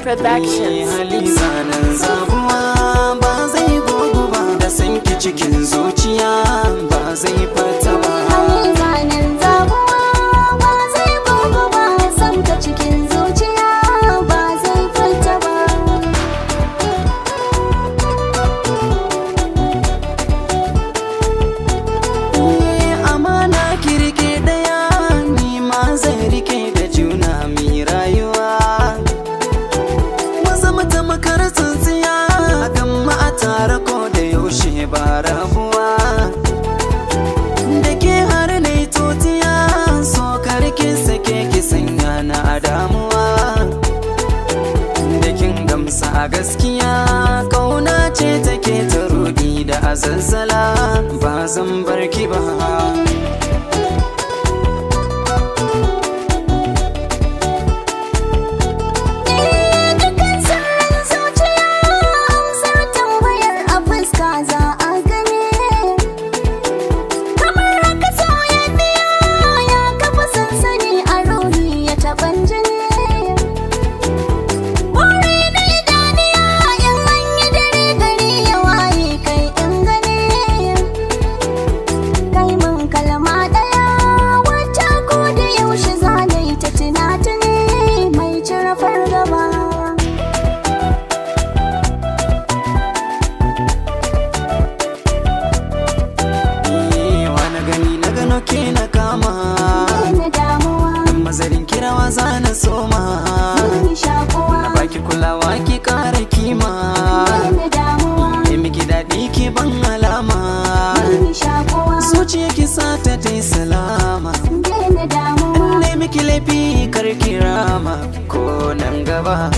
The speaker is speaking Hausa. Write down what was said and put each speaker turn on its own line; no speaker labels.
Productions.
Halisa nan zabuwa ba zai gogu ba, da sanki cikin zuciya ba zai fata ba.
Halisa nan zabuwa ba zai gogu ba, sanka cikin zuciya ba zai fata ba.
Amana ki rike daya, ni ma zai rike da juna mi rayuwa. Makar tsintsiya akan ma a tare ko da yaushe ba rabuwa. Da ke har na yi totiya, so karki sake ki sanya na damuwa. Da kin gamsa a gaskiya, kauna ce take ta rudi da azazzala, ba zan bar ki ba. Ke na kama mazarin kirawa za na soma, na baki kulawa ki kara kima, ya miki daɗi ki ban alama, zuciya ki sa ta ta salama. Ne miki laifi karki rama ko nan gaba.